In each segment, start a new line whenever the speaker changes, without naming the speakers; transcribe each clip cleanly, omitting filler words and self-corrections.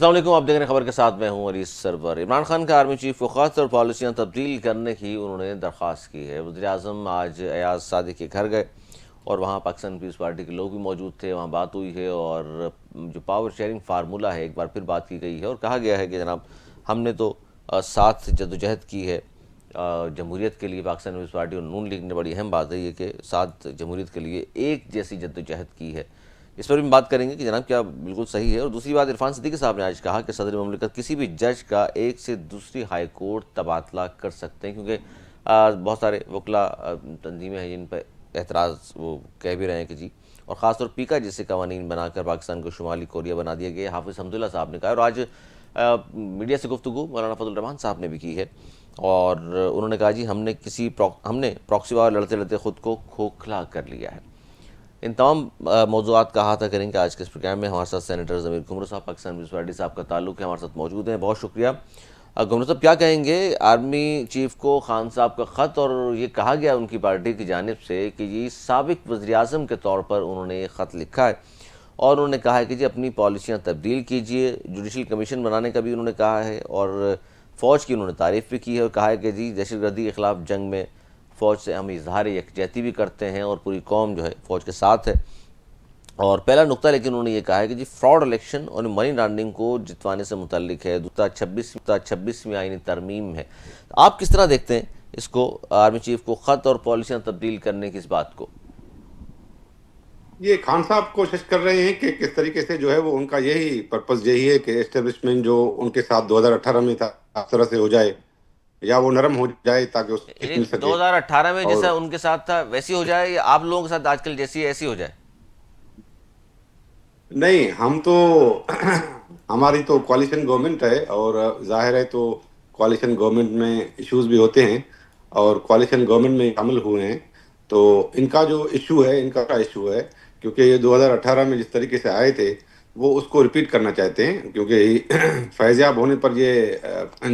السلام علیکم، آپ دیکھ رہے ہیں خبر کے ساتھ، میں ہوں علی سرور۔ عمران خان کا آرمی چیف کو خط اور پالیسیاں تبدیل کرنے کی انہوں نے درخواست کی ہے۔ وزیر اعظم آج ایاز صادق کے گھر گئے اور وہاں پاکستان پیپلز پارٹی کے لوگ بھی موجود تھے، وہاں بات ہوئی ہے اور جو پاور شیئرنگ فارمولہ ہے ایک بار پھر بات کی گئی ہے اور کہا گیا ہے کہ جناب ہم نے تو ساتھ جدوجہد کی ہے جمہوریت کے لیے، پاکستان پیپلز پارٹی اور نون لیگ نے بڑی اہم بات ہے یہ کہ ساتھ جمہوریت کے لیے ایک جیسی جدوجہد کی ہے۔ اس پر بھی بات کریں گے کہ جناب کیا بالکل صحیح ہے۔ اور دوسری بات، عرفان صدیقی صاحب نے آج کہا کہ صدر مملکت کسی بھی جج کا ایک سے دوسری ہائی کورٹ تبادلہ کر سکتے ہیں، کیونکہ بہت سارے وکلا تنظیمیں ہیں جن پہ اعتراض وہ کہہ بھی رہے ہیں کہ جی، اور خاص طور پیکا جیسے قوانین بنا کر پاکستان کو شمالی کوریا بنا دیا گیا۔ حافظ حمداللہ صاحب نے کہا، اور آج میڈیا سے گفتگو مولانا فضل الرحمان صاحب نے بھی کی ہے اور انہوں نے کہا جی ہم نے پراکسی وار لڑتے لڑتے خود کو کھوکھلا کر لیا ہے۔ ان تمام موضوعات کا احاطہ کریں گے آج کے اس پروگرام میں۔ ہمارے ساتھ سینیٹر ضمیر گھمرو صاحب، پاکستان پیپلز پارٹی صاحب کا تعلق ہے، ہمارے ساتھ موجود ہیں، بہت شکریہ۔ گھمرو صاحب کیا کہیں گے، آرمی چیف کو خان صاحب کا خط اور یہ کہا گیا ان کی پارٹی کی جانب سے کہ یہ سابق وزیر اعظم کے طور پر انہوں نے یہ خط لکھا ہے اور انہوں نے کہا ہے کہ جی اپنی پالیسیاں تبدیل کیجئے، جوڈیشل کمیشن بنانے کا بھی انہوں نے کہا ہے اور فوج کی انہوں نے تعریف بھی کی ہے اور کہا ہے کہ جی دہشت گردی کے خلاف جنگ میں فوج سے ہم اظہار یکجہتی بھی کرتے ہیں اور پوری قوم جو ہے فوج کے ساتھ ہے۔ اور پہلا نقطہ لیکن انہوں نے یہ کہا ہے کہ جی فراڈ الیکشن اور منی لانڈرنگ کو جتوانے سے متعلق ہے، 26ویں آئینی ترمیم ہے۔ آپ کس طرح دیکھتے ہیں اس کو، آرمی چیف کو خط اور پالیسیاں تبدیل کرنے کی اس بات کو؟
یہ خان صاحب کوشش کر رہے ہیں کہ کس طریقے سے جو ہے وہ ان کا یہی پرپس یہی ہے کہ اسٹیبلشمنٹ جو ان کے ساتھ 2018 میں تھا اس طرح سے ہو جائے یا وہ نرم ہو جائے تاکہ اس
یعنی
مل سکے۔
2018 میں
اور
جیسا ان کے ساتھ تھا ویسی ہو جائے یا آپ لوگوں کے ساتھ آج کل جیسی ہے ایسی ہو جائے؟
نہیں، ہم تو ہماری تو کوalition گورنمنٹ ہے اور ظاہر ہے تو کوalition گورنمنٹ میں ایشوز بھی ہوتے ہیں اور کوalition گورنمنٹ میں عمل ہوئے ہیں، تو ان کا جو ایشو ہے، ان کا ایشو ہے کیونکہ یہ 2018 میں جس طریقے سے آئے تھے وہ اس کو ریپیٹ کرنا چاہتے ہیں، کیونکہ فیض یاب ہونے پر یہ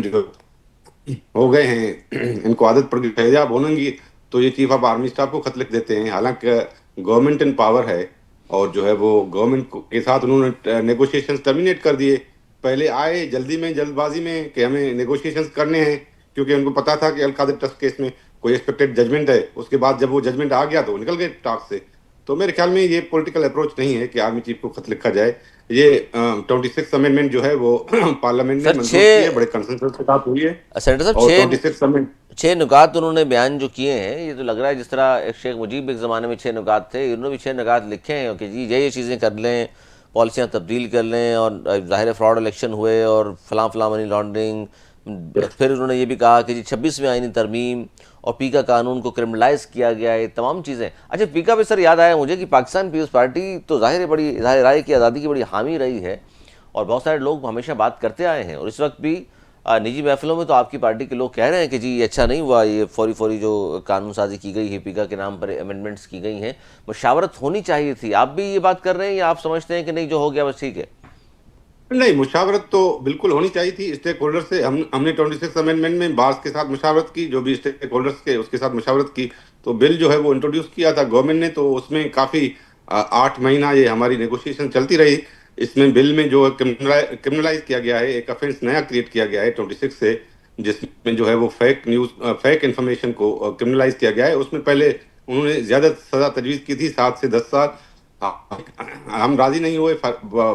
جو ہو گئے ہیں، ان کو عادت پڑ گئی فیض یاب ہونے گی تو یہ چیف آف آرمی اسٹاف کو خط لکھ دیتے ہیں، حالانکہ گورنمنٹ ان پاور ہے اور جو ہے وہ گورنمنٹ کے ساتھ انہوں نے نیگوشیشنز ٹرمینیٹ کر دیے۔ پہلے آئے جلدی میں، جلد بازی میں کہ ہمیں نیگوشیشنز کرنے ہیں، کیونکہ ان کو پتا تھا کہ القادر ٹرسٹ کیس میں کوئی ایکسپیکٹڈ ججمنٹ ہے، اس کے بعد جب وہ ججمنٹ آ گیا تو وہ نکل گئے ٹاک سے۔ تو میرے خیال میں یہ پولیٹیکل اپروچ نہیں ہے کہ آرمی چیف کو خط لکھا جائے۔ یہ 26 امینڈمنٹ جو ہے وہ پارلیمنٹ نے
سر
منظور کی ہے، بڑے کنسنسس کے ساتھ ہوئی ہے،
سینیٹر صاحب
اور 26 امینڈ
6 نکات انہوں نے بیان جو کیے ہیں، یہ تو لگ رہا ہے جس طرح ایک شیخ مجیب ایک زمانے میں 6 نکات تھے، انہوں نے بھی 6 نکات لکھے ہیں کہ جی یہ چیزیں کر لیں، پالیسیاں تبدیل کر لیں، اور ظاہر فراڈ الیکشن ہوئے اور فلاں فلاں منی لانڈرنگ۔ پھر انہوں نے یہ بھی کہا کہ جی 26ویں آئینی ترمیم اور پیکا قانون کو کرمنلائز کیا گیا ہے، تمام چیزیں۔ اچھا، پیکا پہ سر یاد آیا مجھے کہ پاکستان پیپلز پارٹی تو ظاہر ہے بڑی اظہار رائے کی آزادی کی بڑی حامی رہی ہے اور بہت سارے لوگ ہمیشہ بات کرتے آئے ہیں، اور اس وقت بھی نجی محفلوں میں تو آپ کی پارٹی کے لوگ کہہ رہے ہیں کہ جی یہ اچھا نہیں ہوا، یہ فوری جو قانون سازی کی گئی ہے، پیکا کے نام پر امینڈمنٹس کی گئی ہیں، مشاورت ہونی چاہیے تھی۔ آپ بھی یہ بات کر رہے ہیں یا آپ سمجھتے ہیں کہ نہیں جو ہو گیا بس ٹھیک ہے؟
نہیں، مشاورت تو بالکل ہونی چاہیے تھی اسٹیک ہولڈر سے۔ ہم نے 26 امینڈمنٹ میں بعض کے ساتھ مشاورت کی، جو بھی اسٹیک ہولڈرس کے اس کے ساتھ مشاورت کی، تو بل جو ہے وہ انٹروڈیوس کیا تھا گورنمنٹ نے، تو اس میں کافی 8 مہینہ یہ ہماری نیگوشیشن چلتی رہی۔ اس میں بل میں جو کرمنلائز کیا گیا ہے، ایک افینس نیا کریٹ کیا گیا ہے 26 سے، جس میں جو ہے وہ فیک انفارمیشن کو کرمنلائز کیا گیا ہے۔ اس میں پہلے انہوں نے زیادہ سزا تجویز کی تھی، 7 سے 10 سال، ہم راضی نہیں ہوئے،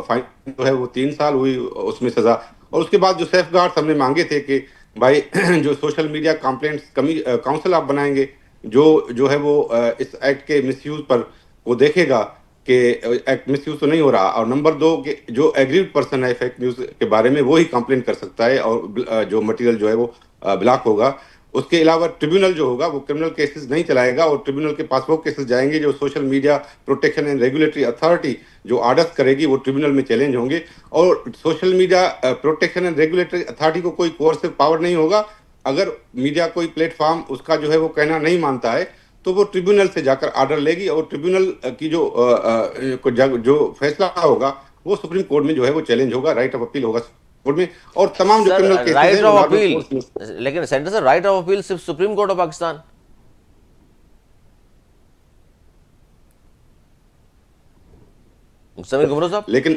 فائن جو ہے وہ 3 سال ہوئی اس میں سزا۔ اور اس کے بعد جو سیف گارڈز ہم نے مانگے تھے کہ بھائی جو سوشل میڈیا کمپلینٹس کاؤنسل آپ بنائیں گے جو ہے وہ اس ایکٹ کے مس یوز پر وہ دیکھے گا کہ ایکٹ مس یوز تو نہیں ہو رہا، اور نمبر 2 کہ جو ایگریوڈ پرسن ہے فیک نیوز کے بارے میں وہی کمپلینٹ کر سکتا ہے اور جو مٹیریل جو ہے وہ بلاک ہوگا۔ اس کے علاوہ ٹریبیونل جو ہوگا وہ کرمنل کیسز نہیں چلائے گا، اور ٹریبیونل کے پاس وہ کیسز جائیں گے جو social media protection and regulatory authority جو آرڈرز کرے گی وہ ٹریبیونل میں چیلنج ہوں گے۔ اور social media protection and regulatory authority کو کوئی کوئرسو پاور نہیں ہوگا۔ اگر میڈیا کوئی پلیٹ فارم اس کا جو ہے وہ کہنا نہیں مانتا ہے تو وہ ٹریبیونل سے جا کر آرڈر لے گی، اور ٹریبیونل کی جو فیصلہ ہوگا وہ سپریم کورٹ میں جو ہے وہ چیلنج ہوگا، رائٹ آف اپیل ہوگا کورٹ میں، اور تمام جو
سر
کرمنل کیسز ہیں
رائٹ
وہ
آف
نارمل
اپیل،
کورٹ میں۔
لیکن senator sir right of appeal صرف supreme court of Pakistan, Sameer Ghumro صاحب۔
لیکن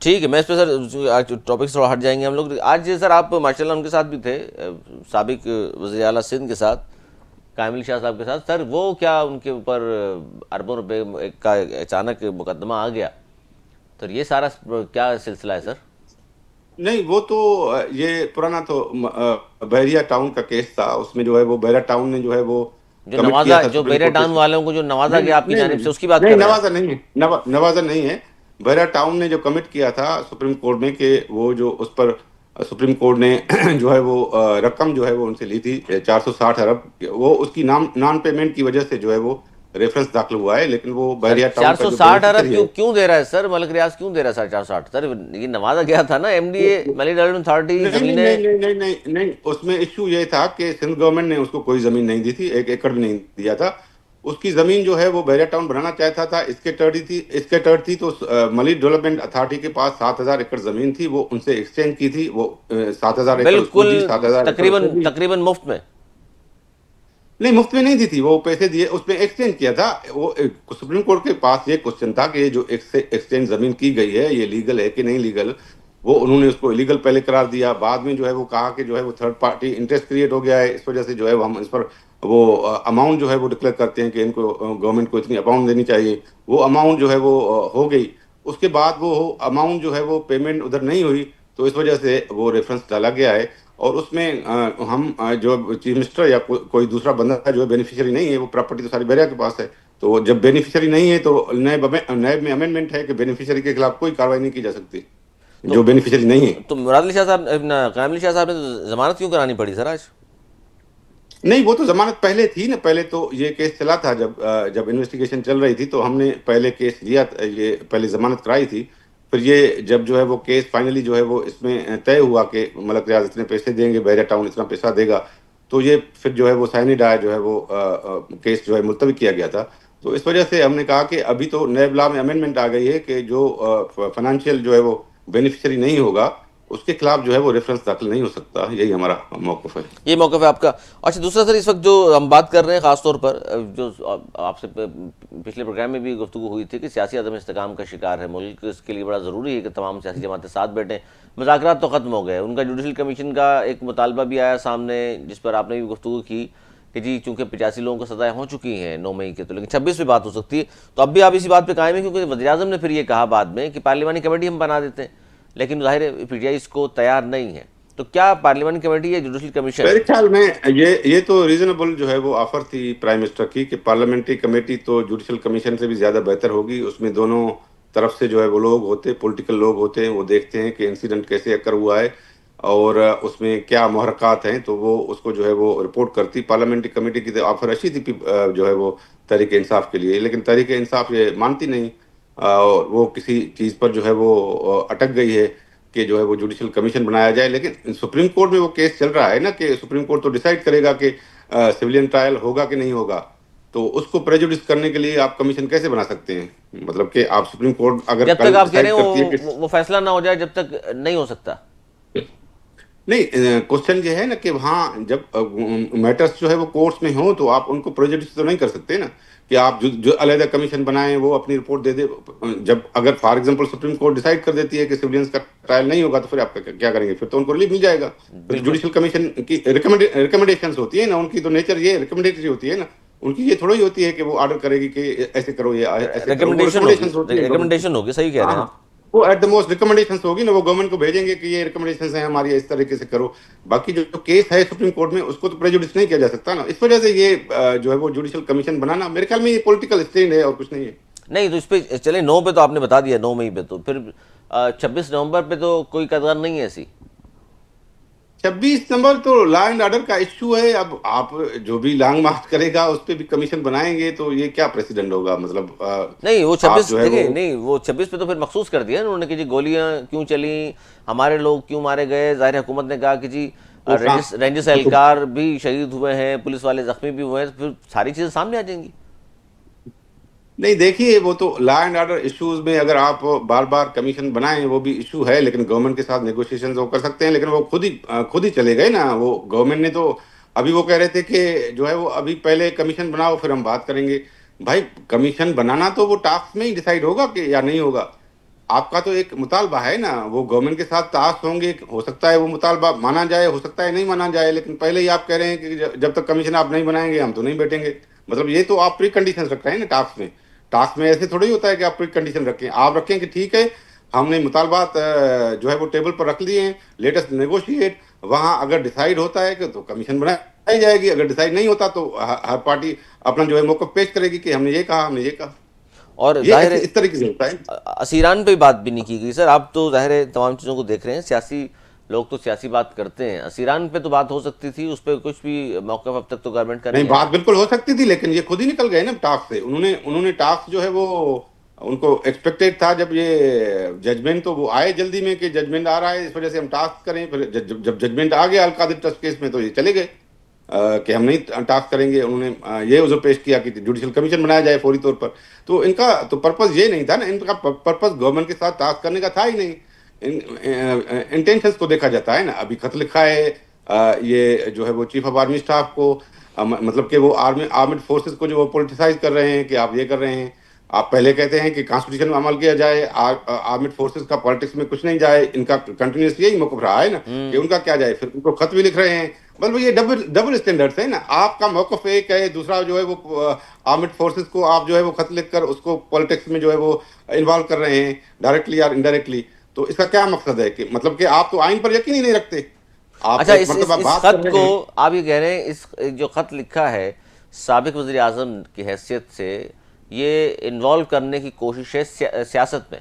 ٹھیک ہے، میں اس پہ سر ٹاپک سے تھوڑا ہٹ جائیں گے ہم لوگ. آج سر آپ ماشاء اللہ ان کے ساتھ بھی تھے، سابق وزیر اعلیٰ سندھ کے ساتھ، قائم علی شاہ صاحب کے ساتھ. سر وہ کیا ان کے اوپر اربوں روپے کا اچانک مقدمہ آ گیا، تو یہ سارا کیا سلسلہ ہے سر؟
نہیں وہ تو یہ پرانا تو بحریہ ٹاؤن کا کیس تھا. اس میں جو ہے وہ بحریہ ٹاؤن نے جو ہے وہ
جو
کمٹ کیا
نوازا،
تھا
جو
سپریم
بیرے
کورٹ
ٹاؤن
کے.
والوں کو جو نوازا
نہیں
گیا آپ کی
نہیں
جانب سے،
نہیں
اس کی بات
نہیں
کر رہے ہیں آپ؟
نوازا نہیں ہے، نوازا نہیں ہے. بحریہ ٹاؤن نے جو کمٹ کیا تھا سپریم کورٹ میں کہ وہ جو اس پر سپریم کورٹ نے جو ہے وہ رقم جو ہے وہ ان سے لی تھی 460 ارب، وہ اس کی نان پیمنٹ کی وجہ سے جو ہے وہ ریفرنس داخل ہوا ہے. لیکن وہ
سر
بحریہ ٹاؤن
چار
کا
سو
جو
ساٹھ ارب
بینیفیشری ہے.
کیوں دے رہا ہے سر؟ ملک ریاض کیوں دے رہا ہے 460؟ سر یہ نوازا گیا تھا نا، ایم ڈی اے ملی ڈیولپمنٹ اتھارٹی
نہیں نہیں
زمینیں.
نہیں نہیں نہیں نہیں نہیں، اس میں ایشو یہ تھا کہ سندھ گورنمنٹ نے اس کو کوئی زمین نہیں دی تھی، 1 ایکڑ بھی نہیں دیا تھا. اس کی زمین جو ہے وہ بحریہ ٹاؤن بنانا چاہتا تھا، اس کے ٹرڈ تھی تو ملی ڈیولپمنٹ اتھارٹی کے پاس 7,000 ایکڑ زمین تھی، وہ ان سے ایکسچینج کی تھی. وہ 7,000 ایکڑ اس کو
بالکل
دی، 7,000 ایکڑ اس کو دی.
تقریباً مفت میں.
نہیں مفت میں نہیں دی تھی، وہ پیسے دیے، اس میں ایکسچینج کیا تھا. وہ سپریم کورٹ کے پاس یہ کوشچن تھا کہ یہ جو ایکسچینج زمین کی گئی ہے یہ لیگل ہے کہ نہیں لیگل. وہ انہوں نے اس کو الیگل پہلے قرار دیا، بعد میں جو ہے وہ کہا کہ جو ہے وہ تھرڈ پارٹی انٹرسٹ کریٹ ہو گیا ہے، اس وجہ سے جو ہے وہ ہم اس پر وہ اماؤنٹ جو ہے وہ ڈکلیئر کرتے ہیں کہ ان کو گورنمنٹ کو اتنی اماؤنٹ دینی چاہیے. وہ اماؤنٹ جو ہے وہ ہو گئی. اس کے بعد وہ اماؤنٹ جو ہے وہ پیمنٹ ادھر نہیں ہوئی، تو اس وجہ سے وہ ریفرنس ڈالا گیا ہے. اور اس میں ہم جو چیف منسٹر یا کوئی دوسرا بندہ جو ہے بینیفیشری نہیں ہے، وہ پراپرٹی تو ساری بحریہ کے پاس ہے. تو جب بینیفیشری نہیں ہے تو نیب میں امینڈمنٹ ہے کہ بینیفیشری کے خلاف کوئی کاروائی نہیں کی جا سکتی
تو
جو بینیفیشری نہیں ہے.
تو مراد علی شاہ صاحب، قائم علی شاہ صاحب نے ضمانت کیوں کرانی پڑی سر آج؟
نہیں وہ تو ضمانت پہلے تھی نا، پہلے تو یہ کیس چلا تھا جب انویسٹیگیشن چل رہی تھی تو ہم نے پہلے کیس لیا، یہ پہلے ضمانت کرائی تھی. پھر یہ جب جو ہے وہ کیس فائنلی جو ہے وہ اس میں طے ہوا کہ ملک ریاض اتنے پیسے دیں گے، بحریہ ٹاؤن اتنا پیسہ دے گا، تو یہ پھر جو ہے وہ سائنڈ آیا جو ہے وہ کیس جو ہے ملتوی کیا گیا تھا. تو اس وجہ سے ہم نے کہا کہ ابھی تو نیب لا میں امینڈمنٹ آ گئی ہے کہ جو فائنینشیل جو ہے وہ بینیفیشری نہیں ہوگا اس کے خلاف جو ہے وہ ریفرنس داخل نہیں ہو سکتا. یہی ہمارا موقف ہے.
یہ موقف ہے آپ کا. اچھا دوسرا سر، اس وقت جو ہم بات کر رہے ہیں خاص طور پر، جو آپ سے پچھلے پروگرام میں بھی گفتگو ہوئی تھی کہ سیاسی عدم استحکام کا شکار ہے ملک، اس کے لیے بڑا ضروری ہے کہ تمام سیاسی جماعتیں ساتھ بیٹھیں. مذاکرات تو ختم ہو گئے، ان کا جوڈیشل کمیشن کا ایک مطالبہ بھی آیا سامنے جس پر آپ نے بھی گفتگو کی کہ جی چونکہ 85 لوگوں کو سزائیں ہو چکی ہیں 9 مئی کے، تو لیکن 26 پہ بات ہو سکتی ہے. تو اب بھی آپ اسی بات پہ قائم ہیں؟ کیونکہ وزیر اعظم نے پھر یہ کہا بعد میں کہ پارلیمانی کمیٹی ہم بنا دیتے ہیں، لیکن ظاہر ہے پی ٹی آئی اس کو تیار نہیں ہے. تو کیا پارلیمانی کمیٹی یا جوڈیشل کمیشن؟
میرے خیال میں یہ تو ریزنیبل جو ہے وہ آفر تھی پرائم منسٹر کی کہ پارلیمنٹری کمیٹی تو جوڈیشل کمیشن سے بھی زیادہ بہتر ہوگی. اس میں دونوں طرف سے جو ہے وہ لوگ ہوتے، پولیٹیکل لوگ ہوتے ہیں، وہ دیکھتے ہیں کہ انسیڈنٹ کیسے اکر ہوا ہے اور اس میں کیا محرکات ہیں، تو وہ اس کو جو ہے وہ رپورٹ کرتی. پارلیمنٹری کمیٹی کی تو آفر اچھی تھی جو ہے وہ تحریک انصاف کے لیے، لیکن تحریک انصاف یہ مانتی نہیں، اور وہ کسی چیز پر جو ہے وہ اٹک گئی ہے کہ جو ہے وہ جوڈیشل کمیشن بنایا جائے. لیکن سپریم کورٹ میں وہ کیس چل رہا ہے نا کہ سپریم کورٹ تو ڈیسائیڈ کرے گا کہ سویلین ٹرائل ہوگا کہ نہیں ہوگا. تو اس کو پریجوڈس کرنے کے لیے آپ کمیشن کیسے بنا سکتے ہیں؟ مطلب کہ آپ سپریم کورٹ اگر
جب
کل
تک آپ کہہ رہے
ڈیسائیڈ کرتی ہے کہ
ہیں وہ فیصلہ نہ ہو جائے جب تک نہیں ہو سکتا.
نہیں، کوشچن یہ ہے نا کہ وہاں جب میٹرز جو ہے وہ کورٹس میں ہوں تو آپ ان کو پریجوڈس تو نہیں کر سکتے نا کہ آپ جو علیحدہ کمیشن بنائیں وہ اپنی رپورٹ دے دے. جب اگر for example supreme court decide کر دیتی ہے کہ سویلینس کا ٹرائل نہیں ہوگا تو پھر آپ کیا کریں گے؟ پھر تو ان کو ریلیف مل جائے گا. پھر جوڈیشل کمیشن کی ریکمنڈیشنز ہوتی ہیں نا، ان کی تو نیچر یہ ریکمنڈیٹری ہوتی ہے نا، ان کی یہ تھوڑی ہوتی ہے کہ وہ آرڈر کرے گی کہ ایسے کرو یا ایسے کرو. وہ ریکمنڈیشنز ہوتی ہیں.
ریکمنڈیشن ہوگی، صحیح کہہ رہے ہیں
ہاں،
آپ.
وہ ایٹ دا موسٹ ریکمنڈیشنز ہوگی نا، وہ گورنمنٹ کو بھیجیں گے کہ یہ ریکمنڈیشنز ہیں ہماری، اس طریقے سے کرو. باقی جو کیس ہے سپریم کورٹ میں اس کو تو پریجوڈس نہیں کیا جا سکتا نا. اس وجہ سے یہ جو ہے وہ جوڈیشل کمیشن بنانا میرے خیال میں یہ پولیٹیکل اسٹینڈ ہے اور کچھ نہیں ہے.
نہیں تو اس پہ چلیں 9 پہ تو آپ نے بتا دیا، 9 مئی پہ، تو پھر 26 نومبر پہ تو کوئی قدر نہیں ہے ایسی.
26 نمبر تو لا اینڈ آرڈر کا ایشو ہے. اب آپ جو بھی لانگ مارچ کرے گا اس پہ بھی کمیشن بنائیں گے تو یہ کیا پریسیڈنٹ ہوگا؟ مطلب
نہیں وہ
آپ
26
جو ہے
دیکھیں،
وہ
نہیں وہ 26 پہ تو پھر مخصوص کر دیا انہوں نے کہ جی گولیاں کیوں چلیں، ہمارے لوگ کیوں مارے گئے. ظاہر حکومت نے کہا کہ جی رینجس اہلکار بھی شہید ہوئے ہیں، پولیس والے زخمی بھی ہوئے ہیں، پھر ساری چیزیں سامنے آ جائیں گی.
نہیں دیکھیے، وہ تو لا اینڈ آرڈر ایشوز میں اگر آپ بار بار کمیشن بنائیں وہ بھی ایشو ہے، لیکن گورنمنٹ کے ساتھ نیگوشیشنز وہ کر سکتے ہیں. لیکن وہ خود ہی چلے گئے نا. وہ گورنمنٹ نے تو ابھی وہ کہہ رہے تھے کہ جو ہے وہ ابھی پہلے کمیشن بناؤ پھر ہم بات کریں گے. بھائی کمیشن بنانا تو وہ ٹاسک میں ہی ڈیسائیڈ ہوگا کہ یا نہیں ہوگا. آپ کا تو ایک مطالبہ ہے نا، وہ گورنمنٹ کے ساتھ تعاقد ہوں گے، ہو سکتا ہے وہ مطالبہ مانا جائے، ہو سکتا ہے نہیں مانا جائے، لیکن پہلے ہی آپ کہہ رہے ہیں کہ جب تک کمیشن آپ نہیں بنائیں گے ہم تو نہیں بیٹھیں گے. مطلب یہ تو آپ پری کنڈیشن رکھ رہے ہیں نا ٹاسک میں. ٹاسک میں ایسے تھوڑی ہوتا ہے کہ آپ پری کنڈیشن رکھیں. آپ رکھیں کہ ٹھیک ہے ہم نے مطالبات جو ہے وہ ٹیبل پر رکھ لیے ہیں، لیٹسٹ نیگوشیٹ. وہاں اگر ڈیسائیڈ ہوتا ہے کہ تو کمیشن بنائی جائے گی، اگر ڈیسائیڈ نہیں ہوتا تو ہر پارٹی اپنا جو ہے موقف پیش کرے گی کہ ہم نے یہ کہا، ہم نے یہ کہا.
اور
یہ
ظاہر
ایسے
ہے
اس طریقے سے ہوتا ہے.
اسیران پہ بات بھی نہیں کی گئی سر. آپ تو ظاہر ہے تمام چیزوں کو دیکھ رہے ہیں، سیاسی لوگ تو سیاسی بات کرتے ہیں، اسیران پہ تو بات ہو سکتی تھی، اس پہ کچھ بھی موقف اب تک تو گورنمنٹ کا
نہیں،
نہیں آیا.
بات بالکل ہو سکتی تھی، لیکن یہ خود ہی نکل گئے نا ٹاسک سے. انہوں نے ٹاسک جو ہے وہ ان کو ایکسپیکٹڈ تھا جب یہ ججمنٹ، تو وہ آئے جلدی میں کہ ججمنٹ آ رہا ہے اس وجہ سے ہم ٹاسک کریں. پھر جب ججمنٹ آ گیا القادر ٹرسٹ کیس میں تو یہ چلے گئے کہ ہم نہیں ٹاسک کریں گے. انہوں نے یہ عذر پیش کیا کہ جوڈیشل کمیشن بنایا جائے فوری طور پر. تو ان کا تو پرپز یہ نہیں تھا نا، ان کا پرپز گورنمنٹ کے ساتھ ٹاسک کرنے کا تھا ہی نہیں. انٹینشنز کو دیکھا جاتا ہے نا. ابھی خط لکھا ہے یہ جو ہے وہ چیف آف آرمی اسٹاف کو، مطلب کہ وہ آرمڈ فورسز کو جو وہ پولیٹیسائز کر رہے ہیں کہ آپ یہ کر رہے ہیں. آپ پہلے کہتے ہیں کہ کانسٹیٹیوشن میں عمل کیا جائے، آرمڈ فورسز کا پالیٹکس میں کچھ نہیں جائے. ان کا کنٹینیوس یہی موقف رہا ہے نا کہ ان کا کیا جائے. پھر ان کو خط بھی لکھ رہے ہیں. مطلب یہ ڈبل اسٹینڈرڈس ہے نا. آپ کا موقف ایک ہے، دوسرا جو ہے وہ آرمڈ فورسز کو آپ جو ہے وہ خط لکھ کر اس کو پالیٹکس میں جو ہے وہ انوالو کر رہے ہیں ڈائریکٹلی یا انڈائریکٹلی. تو اس کا کیا مقصد ہے کہ مطلب کہ آپ تو آئین پر یقین ہی نہیں رکھتے. آپ
اچھا،
ایک
اس
مرتبہ
اس
بات کر
خط
رہے
کو
ہیں.
آپ یہ کہہ رہے ہیں، اس جو خط لکھا ہے سابق وزیر اعظم کی حیثیت سے، یہ انوالو کرنے کی کوشش ہے سیاست میں.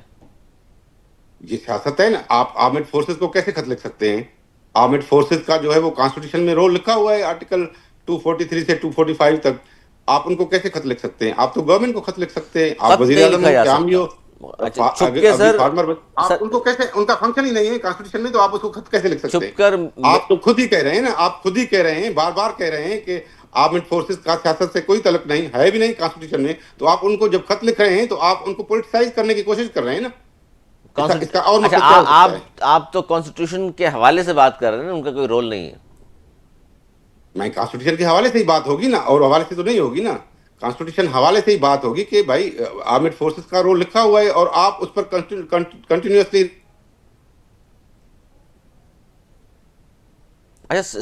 یہ سیاست ہے نا. آپ آرمڈ فورسز کو کیسے خط لکھ سکتے ہیں؟ آرمڈ فورسز کا جو ہے وہ کانسٹیٹیوشن میں رول لکھا ہوا ہے آرٹیکل 243 سے 245 تک. آپ ان کو کیسے خط لکھ سکتے ہیں؟ آپ تو گورنمنٹ کو خط لکھ سکتے ہیں. آپ
خط
وزیر
نہیں
اعظم
لکھا
ہو
جا
کہ عام ہی
سکتا.
ہو،
اچھا، چھپ کے
ابھی
سر،
فارمر، آپ ان
سر
کو کیسے، ان کا فنکشن ہی نہیں ہے کانسٹیٹیوشن میں، تو آپ اس کو خط کیسے لکھ سکتے ہیں؟
چھپ کر
آپ تو خود ہی کہہ رہے ہیں نا، آپ خود ہی کہہ رہے ہیں، بار بار کہہ رہے ہیں کہ آرمڈ فورسز کا سیاست سے کوئی تعلق نہیں ہے، بھی نہیں کانسٹیٹیوشن میں. تو آپ ان کو جب خط لکھ رہے ہیں تو آپ ان کو پولیٹیسائز کرنے کی کوشش کر رہے ہیں نا. اس کا اور
اچھا،
مقصد کیا ہو سکتا ہے؟
آپ تو کانسٹیٹیوشن کے حوالے سے بات کر رہے ہیں نا، ان کا کوئی رول نہیں ہے.
میں کانسٹیٹیوشن کے حوالے سے ہی بات ہوگی نا، اور حوالے سے تو نہیں ہوگی نا. کانسٹیٹیوشن حوالے سے ہی بات ہوگی کہ بھائی آرمڈ فورسز کا رول لکھا ہوا ہے اور آپ اس پر کنٹینیوسلی.
اچھا،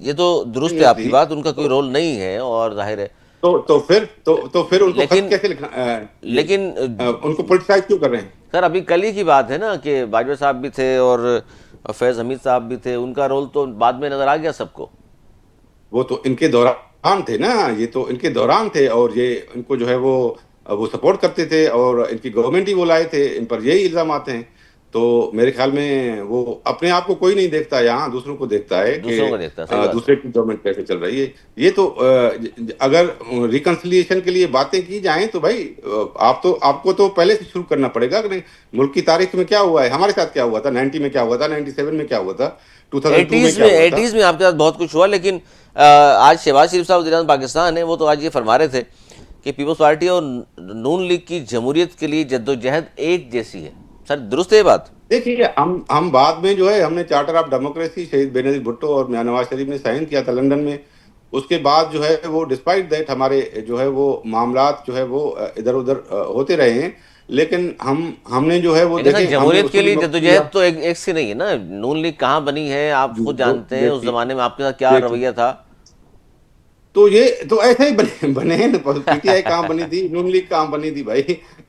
یہ تو درست ہے آپ کی بات، ان کا کوئی رول نہیں ہے اور ظاہر ہے.
تو پھر ان کو خط
لیکن
کیسے لکھنا،
لیکن
ان کو پولیٹیسائز کیوں کر رہے ہیں؟
سر ابھی کل ہی کی بات ہے نا کہ باجوہ صاحب بھی تھے اور فیض حمید صاحب بھی تھے، ان کا رول تو بعد میں نظر آ گیا سب کو.
وہ تو ان کے دوران تھے نا، یہ تو ان کے دوران تھے، اور یہ ان کو جو ہے وہ سپورٹ کرتے تھے، اور ان کی گورنمنٹ ہی وہ لائے تھے. ان پر یہی الزامات ہیں. تو میرے خیال میں وہ اپنے آپ کو کوئی نہیں دیکھتا یہاں، دوسروں کو دیکھتا ہے کہ
دوسروں کو دیکھتا ہے. صحیح بات ہے.
دوسرے کی گورنمنٹ کیسے چل رہی ہے. یہ تو اگر ریکنسیلیشن کے لیے باتیں کی جائیں تو بھائی آپ کو تو پہلے سے شروع کرنا پڑے گا کہ نہیں. ملک کی تاریخ میں کیا ہوا ہے، ہمارے ساتھ کیا ہوا تھا، 90 میں کیا ہوا تھا، 97 میں کیا ہوا تھا، 2002 میں کیا ہوا تھا.
80s میں آپ کے ساتھ بہت کچھ ہوا. لیکن آج شہباز شریف صاحب وزیر اعظم پاکستان ہیں، وہ تو آج یہ فرما رہے تھے کہ پیپلز پارٹی اور نون لیگ کی جمہوریت کے لیے جدوجہد ایک جیسی ہے. سر درست ہے یہ بات؟
دیکھیے، ہم بعد میں جو ہے ہم نے چارٹر آف ڈیموکریسی شہید بے نظیر بھٹو اور میاں نواز شریف نے سائن کیا تھا لندن میں. اس کے بعد جو ہے وہ ڈسپائٹ دیٹ ہمارے جو ہے وہ معاملات جو ہے وہ ادھر ادھر ہوتے رہے ہیں. لیکن ہم نے جو ہے وہ
لیکن سر
دیکھیں، ہم نے
جمہوریت کے
اصولی
لیے
وقت کیا.
جدوجہد تو ایک سی نہیں ہے نا. نون لیگ کہاں بنی ہے آپ خود جانتے ہیں، اس زمانے میں آپ کے ساتھ کیا رویہ تھا.
تو یہ تو ایسے ہی بنے ہیں نا. پی ٹی آئی کہاں بنی تھی، نون لیگ کہاں بنی تھی بھائی.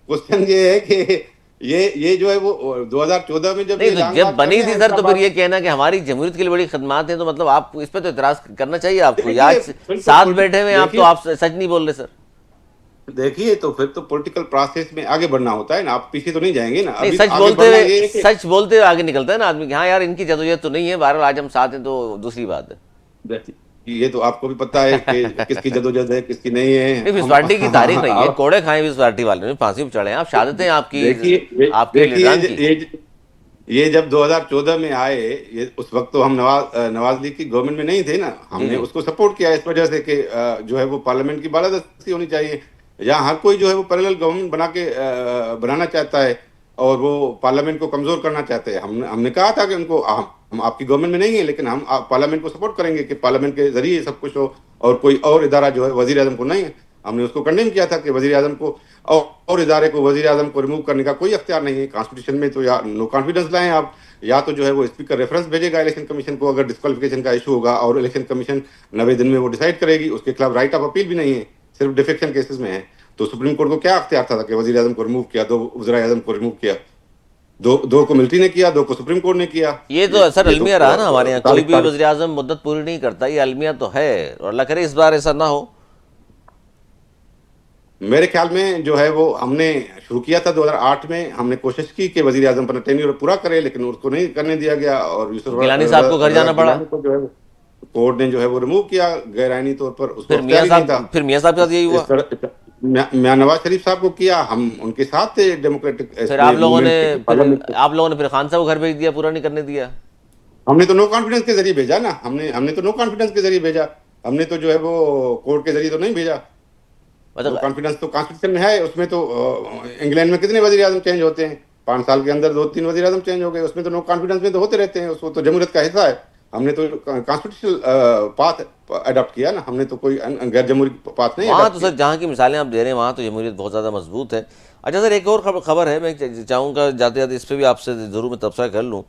کوشچن یہ ہے کہ یہ جو ہے وہ 2014 میں جب
نہیں، تو جب بنی تھی سر تو پھر یہ کہنا کہ ہماری جمہوریت کے لیے بڑی خدمات ہیں، تو مطلب آپ اس پہ تو اعتراض کرنا چاہیے آپ کو. آج ساتھ بیٹھے ہوئے آپ تو آپ سچ نہیں بول رہے سر.
دیکھیے، تو پھر تو پولیٹیکل پروسیس میں آگے بڑھنا ہوتا ہے نا. آپ پیچھے تو نہیں جائیں گے نا.
نہیں،
ابھی
سچ
آگے بڑھنا یہ ہے کہ
سچ بولتے ہوئے آگے نکلتا ہے نا آدمی کہ ہاں یار ان کی جدوجہد تو نہیں ہے، بہرحال آج ہم ساتھ ہیں تو دوسری بات ہے.
یہ تو آپ کو بھی پتا ہے کہ کس کی جدوجہد ہے، کس کی نہیں ہے.
پیپلز پارٹی کی تاریخ نہیں ہے، کوڑے کھائیں پیپلز پارٹی والے نے، پھانسی پہ چڑھے ہیں. آپ شہادتیں آپ کی لیڈران کی.
یہ جب 2014 میں آئے، اس وقت تو ہم نواز لیگ کی گورنمنٹ میں نہیں تھے نا. ہم نے اس کو سپورٹ کیا اس وجہ سے کہ جو ہے وہ پارلیمنٹ کی بالادستی ہونی چاہیے. یہاں ہر کوئی جو ہے وہ پیرلل گورنمنٹ بنانا چاہتا ہے اور وہ پارلیمنٹ کو کمزور کرنا چاہتے ہیں. ہم نے کہا تھا کہ ان کو ہم آپ کی گورنمنٹ میں نہیں ہیں، لیکن ہم پارلیمنٹ کو سپورٹ کریں گے کہ پارلیمنٹ کے ذریعے سب کچھ ہو، اور کوئی اور ادارہ جو ہے وزیر اعظم کو نہیں ہے. ہم نے اس کو کنڈیم کیا تھا کہ وزیر اعظم کو اور ادارے کو وزیر اعظم کو ریموو کرنے کا کوئی اختیار نہیں ہے کانسٹیٹیوشن میں. تو یا نو کانفیڈنس لائیں آپ, یا تو جو ہے وہ اسپیکر ریفرنس بھیجے گا الیکشن کمیشن کو اگر ڈسکوالیفیکیشن کا ایشو ہوگا, اور الیکشن کمیشن 90 دن میں وہ ڈیسائیڈ کرے گی. اس کے خلاف رائٹ آف اپیل بھی نہیں ہے, صرف ڈیفیکشن کیسز میں ہے. تو سپریم کورٹ کو کیا اختیار تھا کہ وزیر اعظم کو ریموو کیا, 2 وزرائے اعظم کو ریموو کیا, دو کو ملٹری نے کیا, 2 کو سپریم کورٹ نے کیا.
یہ تو سر المیہ رہا نا ہمارے یہاں, کوئی بھی وزیر اعظم مدت پوری نہیں کرتا, یہ المیہ تو ہے, اور اللہ کرے اس بار ایسا نہ ہو.
میرے خیال میں جو ہے وہ ہم نے شروع کیا تھا 2008 میں, ہم نے کوشش کی کہ وزیر اعظم اپنا ٹینیور پورا کرے, لیکن اس کو نہیں کرنے دیا گیا, اور
گیلانی صاحب کو گھر جانا پڑا.
جو ہے کورٹ نے جو ہے وہ ریموو کیا غیر آئینی طور پر. اس کو
پھر میاں صاحب کے ساتھ یہی ہوا,
میاں نواز شریف صاحب کو کیا, ہم ان کے ساتھ تھے ڈیموکریٹک.
پھر آپ لوگوں نے پھر خان صاحب کو گھر بھیج دیا, پورا نہیں کرنے دیا.
ہم نے تو نو کانفیڈنس کے ذریعے بھیجا نا, ہم نے تو نو کانفیڈنس کے ذریعے بھیجا, ہم نے تو جو ہے وہ کورٹ کے ذریعے تو نہیں بھیجا. کانفیڈنس تو کانسٹیٹیوشن میں ہے, اس میں تو انگلینڈ میں کتنے وزیر اعظم چینج ہوتے ہیں, 5 سال کے اندر 2-3 وزیر اعظم چینج ہو گئے, اس میں تو نو کانفیڈنس میں تو ہوتے رہتے ہیں, اس کو تو جمہوریت کا حصہ ہے. ہم نے تو کانسٹیٹیوشنل پاتھ اڈاپٹ کیا نا, ہم نے تو کوئی غیر جمہوری پاتھ نہیں.
وہاں تو سر جہاں کی مثالیں آپ دے رہے ہیں وہاں تو جمہوریت بہت زیادہ مضبوط ہے. اچھا سر, ایک اور خبر ہے, میں چاہوں گا جاتے جاتے اس پہ بھی آپ سے ضرور میں تبصرہ کر لوں,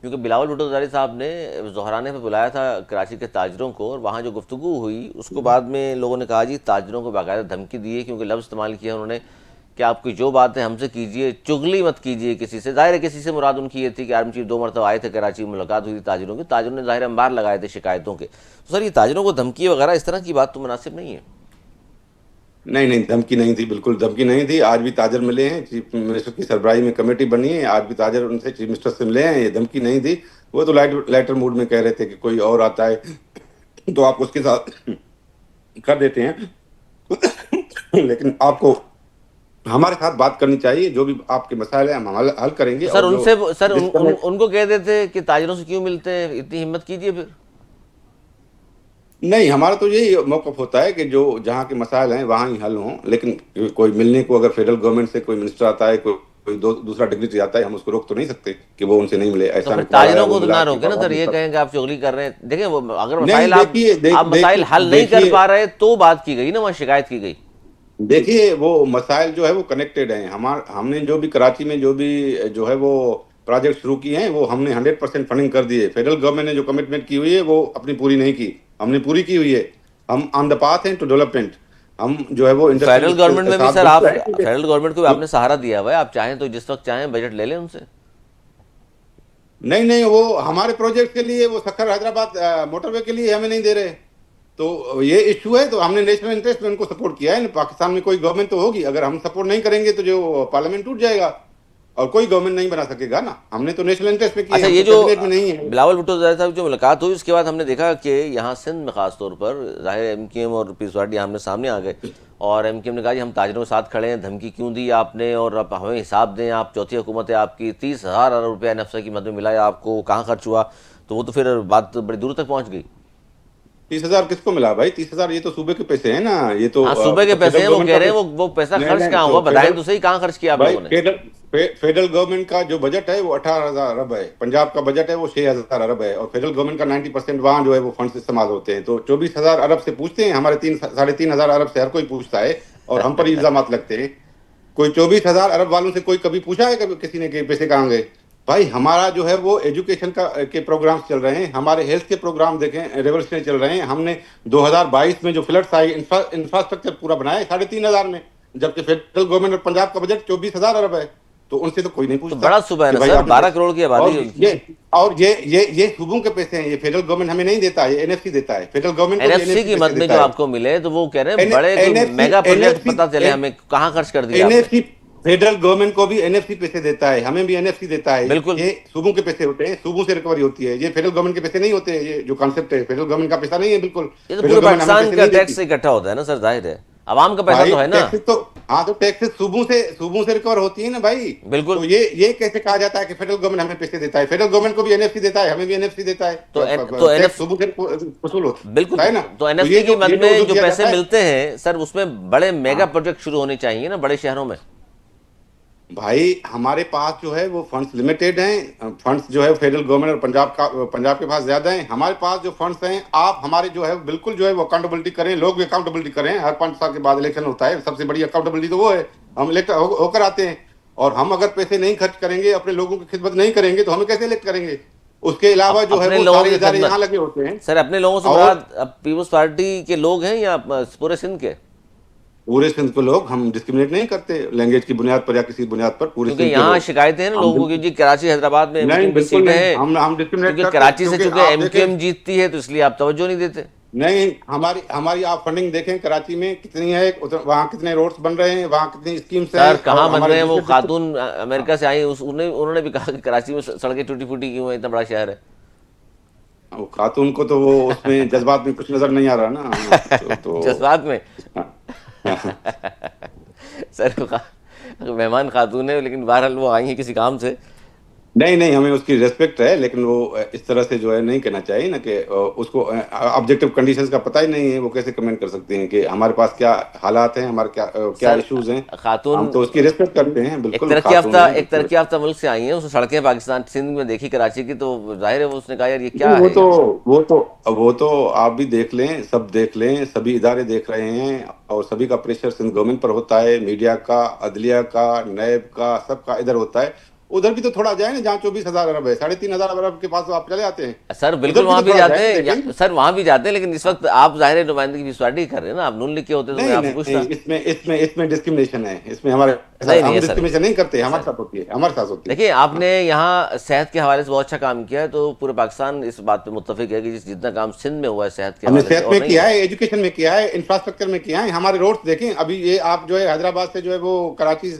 کیونکہ بلاول بھٹو زرداری صاحب نے ظہرانے پہ بلایا تھا کراچی کے تاجروں کو, اور وہاں جو گفتگو ہوئی اس کو بعد میں لوگوں نے کہا جی تاجروں کو باقاعدہ دھمکی دی ہے, کیونکہ لفظ استعمال کیا انہوں نے کہ آپ کی جو بات ہے ہم سے کیجئے, چغلی مت کیجئے کسی سے. ظاہر ہے کسی سے مراد ان کی یہ تھی کہ آرمی چیف 2 مرتبہ آئے تھے کراچی میں, ملاقات ہوئی تھی تاجروں کی, تاجروں نے ظاہر انبار لگائے تھے شکایتوں کے. تو سر یہ تاجروں کو دھمکی وغیرہ اس طرح کی بات تو مناسب نہیں ہے.
نہیں, دھمکی نہیں تھی, بالکل دھمکی نہیں تھی. آج بھی تاجر ملے ہیں, چیف منسٹر کی سربراہی میں کمیٹی بنی ہے, آج بھی تاجر ان سے چیف منسٹر سے ملے ہیں, یہ دھمکی نہیں تھی. وہ تو لیٹر موڈ میں کہہ رہے تھے کہ کوئی اور آتا ہے تو آپ اس کے ساتھ کر دیتے ہیں, لیکن آپ کو ہمارے ساتھ بات کرنی چاہیے, جو بھی آپ کے مسائل ہیں ہم حل کریں گے.
سر ان کو کہہ دیتے کہ تاجروں سے کیوں ملتے ہیں, اتنی ہمت کیجئے پھر.
نہیں, ہمارا تو یہی موقف ہوتا ہے کہ جو جہاں کے مسائل ہیں وہاں ہی حل ہوں, لیکن کوئی ملنے کو اگر فیڈرل گورنمنٹ سے کوئی منسٹر آتا ہے, کوئی دوسرا ڈگنیٹری آتا ہے, ہم اس کو روک تو نہیں سکتے کہ وہ ان سے نہیں ملے. ایسا
تاجروں کو تو نہ روکے نا سر, یہ کہیں کہ آپ چغلی کر رہے ہیں. دیکھیں وہ اگر مسائل حل نہیں کر پا رہے تو بات کی گئی نا, وہاں شکایت کی گئی.
دیکھیے وہ مسائل جو ہے وہ کنیکٹڈ ہیں. ہم نے جو بھی کراچی میں جو ہے وہ پروجیکٹ شروع کیے ہیں وہ ہم نے 100% فنڈنگ کر دی ہے. فیڈرل گورنمنٹ نے جو کمٹمنٹ کی ہوئی ہے وہ اپنی پوری نہیں کی, ہم نے پوری کی ہوئی ہے. ہم آن دا پاتھ ہیں ٹو ڈیولپمنٹ. ہم جو ہے وہ
فیڈرل گورنمنٹ میں بھی سر آپ فیڈرل گورنمنٹ کو بھی آپ نے سہارا دیا ہوا ہے, آپ چاہیں تو جس وقت چاہیں بجٹ لے لیں ان سے.
نہیں, وہ ہمارے پروجیکٹ کے لیے, وہ سکھر حیدرآباد موٹر وے کے لیے ہمیں نہیں دے رہے, تو یہ ایشو ہے. تو ہم نے نیشنل انٹرسٹ میں ان کو سپورٹ کیا ہے. پاکستان میں کوئی گورنمنٹ تو ہوگی, اگر ہم سپورٹ نہیں کریں گے تو جو پارلیمنٹ ٹوٹ جائے گا اور کوئی گورنمنٹ نہیں بنا سکے گا نا. ہم نے تو نیشنل انٹرسٹ میں کیا.
اچھا, یہ جو بلاول بھٹو زرداری صاحب جو ملاقات ہوئی اس کے بعد ہم نے دیکھا کہ یہاں سندھ میں خاص طور پر ظاہر ایم کیو ایم اور پیپلز پارٹی آمنے سامنے آ گئے, اور ایم کیو ایم نے کہا جی ہم تاجروں کے ساتھ کھڑے ہیں, دھمکی کیوں دی آپ نے, اور اب ہمیں حساب دیں, آپ چوتھی حکومت ہے آپ کی, 30,000 ارب روپیہ NFSA کی مد میں ملا ہے آپ کو, کہاں خرچ ہوا. تو وہ تو پھر بات بڑی دور تک پہنچ گئی.
30,000 کس کو ملا بھائی؟ 30,000 یہ تو صوبے کے پیسے ہیں نا. یہ تو
صوبے کے پیسے ہیں, وہ کہہ رہے ہیں وہ پیسہ خرچ کہاں ہوا, بتائیں تو صحیح کہاں خرچ کیا آپ لوگوں نے.
فیڈرل گورنمنٹ کا جو بجٹ ہے وہ 18,000 ارب ہے, پنجاب کا بجٹ ہے وہ 6,000 ارب ہے, اور فیڈرل گورنمنٹ کا 90% وہاں جو ہے وہ فنڈز استعمال ہوتے ہیں. تو 24,000 ارب سے پوچھتے ہیں, ہمارے 3,500 ارب سے ہر کوئی پوچھتا ہے, اور ہم پر الزامات لگتے ہیں. کوئی 24,000 ارب والوں سے کوئی کبھی پوچھا ہے کسی نے کہ پیسے کہاں گئے؟ بھائی ہمارا جو ہے وہ ایجوکیشن کے پروگرامز چل رہے ہیں, ہمارے ہیلتھ کے پروگرام دیکھیں ریولوشنری چل رہے ہیں. ہم نے 2022 میں جو فلڈس آئے انفراسٹرکچر پورا بنایا 3,500 میں, جبکہ فیڈرل گورنمنٹ اور پنجاب کا بجٹ 24,000 ارب ہے. تو ان سے تو کوئی نہیں پوچھتا.
بڑا صوبہ ہے نا سر, 12 کروڑ کی آبادی.
اور یہ صوبوں کے پیسے ہیں, یہ فیڈرل گورنمنٹ ہمیں نہیں دیتا, یہ NFC دیتا ہے. فیڈرل گورنمنٹ
NFC کی مد میں جو آپ کو ملے تو وہ کہہ رہے ہیں بڑے میگا پروجیکٹ پتہ چلے ہمیں کہاں خرچ کر دیا.
فیڈرل گورنمنٹ کو بھی NFC پیسے دیتا ہے, ہمیں بھی NFC دیتا ہے.
بالکل,
یہ صوبوں کے پیسے ہوتے ہیں, صوبوں سے ریکوری ہوتی ہے. یہ فیڈرل گورنمنٹ کے پیسے نہیں ہوتے. یہ جو کانسیپٹ ہے فیڈرل گورنمنٹ کا پیسہ نہیں ہے بالکل.
یہ تو پورے پاکستان کا ٹیکس سے اکٹھا ہوتا ہے نا سر, ظاہر ہے عوام کا پیسہ تو ہے نا.
ہاں, تو ٹیکسز صوبوں سے ریکور ہوتی ہے نا بھائی.
بالکل,
تو یہ کیسے کہا جاتا ہے کہ فیڈرل گورنمنٹ ہمیں پیسے دیتا ہے؟ فیڈرل گورنمنٹ کو بھی NFC دیتا ہے, ہمیں بھی NFC دیتا ہے.
تو
صوبوں سے وصول ہوتا ہے.
بالکل, تو NFC کی مد میں جو پیسے ملتے ہیں سر, اس میں بڑے میگا پروجیکٹ شروع ہونے چاہیے نا بڑے شہروں میں.
بھائی ہمارے پاس جو ہے وہ فنڈز لمیٹیڈ ہیں. فنڈز جو ہے فیڈرل گورنمنٹ اور پنجاب کے پاس زیادہ ہیں. ہمارے پاس جو فنڈز ہیں, آپ ہمارے جو ہے بالکل جو ہے وہ اکاؤنٹیبلٹی کریں, لوگ بھی اکاؤنٹیبلٹی کریں. ہر 5 سال کے بعد الیکشن ہوتا ہے, سب سے بڑی اکاؤنٹیبلٹی تو وہ ہے. ہم الیکٹ ہو کر آتے ہیں، اور ہم اگر پیسے نہیں خرچ کریں گے، اپنے لوگوں کی خدمت نہیں کریں گے تو ہمیں کیسے الیکٹ کریں گے؟ اس کے علاوہ جو ہے
اپنے
وہ
لوگوں
سارے
کی
ادارے
خدمت،
یہاں لگے ہوتے ہیں.
سر اپنے لوگوں سے
اور
مراد پیپلز پارٹی کے لوگ ہیں یا پورے سندھ کے؟
پورے سندھ کے لوگ، ہم ڈسکریمنیٹ نہیں کرتے لینگویج کی بنیاد پر یا کسی بنیاد پر، پورے
کیونکہ
سندھ کے
یہاں
لوگ.
شکایتیں ہیں نا
ہم
لوگوں کی جی کراچی حیدرآباد میں ایم کیو
نہیں،
ایم کی
بالکل
سیٹیں
نہیں،
ہیں،
ہم ڈسکریمنیٹ
کیونکہ
کرتے ہیں،
کراچی سے
کیونکہ
چونکہ
آپ
ایم کیو
دیکھیں.
ایم جیتتی ہے تو اس لیے آپ توجہ نہیں دیتے.
نہیں، ہماری آپ فنڈنگ دیکھیں کراچی میں کتنی ہے، وہاں کتنے روڈز بن رہے ہیں، وہاں کتنی اسکیمس ہیں.
سر کہاں
اور
بن
ہمارے
رہے ہیں؟ وہ
دوسرے ڈسٹرکٹ،
خاتون امریکہ سے آئی انہوں نے بھی کہا کہ کراچی میں سڑکیں ٹوٹی پھوٹی کیوں ہیں، اتنا بڑا شہر ہے.
وہ خاتون کو تو وہ اس میں جذبات میں کچھ نظر نہیں آ رہا نا. تو
جذبات میں سر مہمان خاتون ہے لیکن بہرحال وہ آئی ہیں کسی کام سے.
نہیں، ہمیں اس کی ریسپیکٹ ہے، لیکن وہ اس طرح سے جو ہے نہیں کہنا چاہیے نا کہ اس کو آبجیکٹو کنڈیشنز کا پتہ ہی نہیں ہے، وہ کیسے کمنٹ کر سکتے ہیں کہ ہمارے پاس کیا حالات ہیں، ہمارے کیا
سر
ایشوز ہیں. ہم
خاتون
تو اس کی ریسپیکٹ کرتے ہیں،
ایک
بالکل
ترقی
خاتون
یافتہ
ہیں،
ایک
بالکل.
ترقی یافتہ ملک سے آئی ہیں، اس نے سڑکیں پاکستان سندھ میں دیکھی کراچی کی تو ظاہر ہے اس نے کہا یار یہ
نہیں،
کیا ہے یہاں.
وہ تو آپ بھی دیکھ لیں، سب دیکھ لیں، سبھی ادارے دیکھ رہے ہیں، اور سبھی کا پریشر سندھ گورنمنٹ پر ہوتا ہے، میڈیا کا، عدلیہ کا، نیب کا، سب کا ادھر ہوتا ہے. ادھر بھی تو تھوڑا جائیں نا، جہاں 24,000 ارب ہے، 3,500 ارب کے پاس تو آپ چلے آتے ہیں.
سر بالکل
ادھر بھی
وہاں
تو
بھی
تھوڑا
جاتے
جائیں،
ہیں
دیکھیں.
سر، وہاں بھی جاتے ہیں، لیکن اس وقت آپ ظاہر نمائندگی پیپلز پارٹی کر رہے ہیں نا. آپ نون لیگ کے ہوتے تو میں
نہیں
آپ سے پوچھتا.
نہیں، اس میں ڈسکرمنیشن ہے، اس میں ہمارے ساتھ،
نہیں
ہم
ہے سر.
ڈسکرمنیشن نہیں کرتے،
سر
ہمارے ساتھ ہوتی ہے، ہمارے ساتھ ہوتی ہے.
دیکھیے آپ
ہاں.
نے یہاں صحت کے حوالے سے بہت اچھا کام کیا ہے، تو پورے پاکستان اس بات پہ متفق ہے کہ جتنا کام سندھ میں ہوا ہے صحت کے
ہم نے
حوالے سے
صحت
اور
میں
نہیں
کیا
ہوا.
ہے، ایجوکیشن میں کیا ہے، انفراسٹرکچر میں کیا ہے. ہمارے روڈز دیکھیں، ابھی یہ آپ جو ہے حیدرآباد سے جو ہے وہ کراچی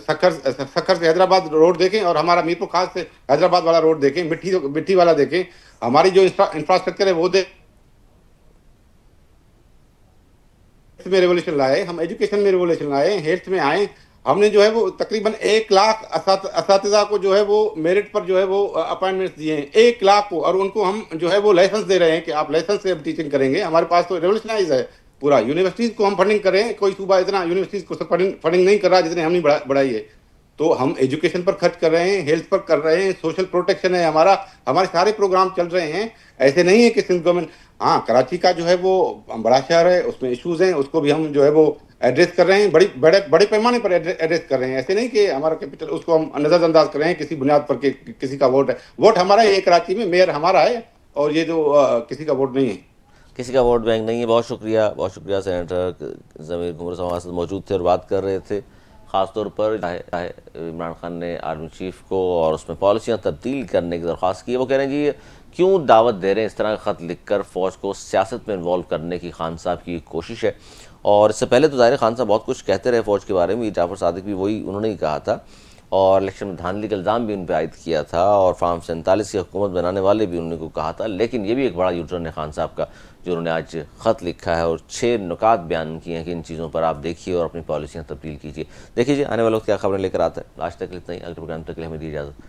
سکھر سے حیدرآباد روڈ دیکھیں، اور ہمارا میرپور خاص سے حیدرآباد والا روڈ دیکھیں، مٹی والا دیکھیں. ہماری جو انفراسٹرکچر ہے وہ میں ریولیوشن لائے، ہم ایجوکیشن میں ریولیوشن لائے، ہیلتھ میں آئے. ہم نے جو ہے وہ تقریباً 1,00,000 اساتذہ کو جو ہے وہ میرٹ پر جو ہے وہ اپائنٹمنٹس دیے ہیں، 1,00,000 کو. اور ان کو ہم جو ہے وہ لائسنس دے رہے ہیں کہ آپ لائسنس سے ٹیچنگ کریں گے. ہمارے پاس تو ریولیوشنائز ہے پورا. یونیورسٹیز کو ہم فنڈنگ کر رہے ہیں، کوئی صوبہ اتنا یونیورسٹیز کو فنڈنگ نہیں کر رہا جتنے ہم نے بڑھائی ہے. تو ہم ایجوکیشن پر خرچ کر رہے ہیں، ہیلتھ پر کر رہے ہیں، سوشل پروٹیکشن ہے ہمارا، ہمارے سارے پروگرام چل رہے ہیں. ایسے نہیں ہے کہ سندھ گورنمنٹ، ہاں کراچی کا جو ہے وہ بڑا شہر ہے، اس میں ایشوز ہیں، اس کو بھی ہم جو ہے وہ ایڈریس کر رہے ہیں، بڑے پیمانے پر ایڈریس کر رہے ہیں. ایسے نہیں کہ ہمارا کیپٹل اس کو ہم نظر انداز کر رہے ہیں کسی بنیاد پر کہ کسی کا ووٹ ہے. ووٹ ہمارا ہے کراچی میں، میئر ہمارا ہے، اور یہ جو کسی کا ووٹ نہیں ہے.
کسی کا ووٹ بینک نہیں ہے. بہت شکریہ سینیٹر ضمیر گھمر صاحب ہمارے ساتھ موجود تھے اور بات کر رہے تھے. خاص طور پر عمران خان نے آرمی چیف کو اور اس میں پالیسیاں تبدیل کرنے کی درخواست کی ہے. وہ کہہ رہے ہیں جی کیوں دعوت دے رہے ہیں اس طرح کا خط لکھ کر فوج کو سیاست میں انوالو کرنے کی خان صاحب کی کوشش ہے. اور اس سے پہلے تو ظاہر خان صاحب بہت کچھ کہتے رہے فوج کے بارے میں. جعفر صادق بھی وہی انہوں نے ہی کہا تھا، اور الیکشن میں دھاندلی کا الزام بھی ان پہ عائد کیا تھا، اور فارم 47 کی حکومت بنانے والے بھی انہوں نے کو کہا تھا. لیکن یہ بھی ایک بڑا یوٹرن ہے خان صاحب کا جو انہوں نے آج خط لکھا ہے اور 6 نکات بیان کیے ہیں کہ ان چیزوں پر آپ دیکھیے اور اپنی پالیسیاں تبدیل کیجیے. دیکھیے جی آنے والے وقت کیا خبریں لے کر آتا ہے. آج تک اتنا ہی. اگلے پروگرام تک کے لیے ہمیں دی اجازت.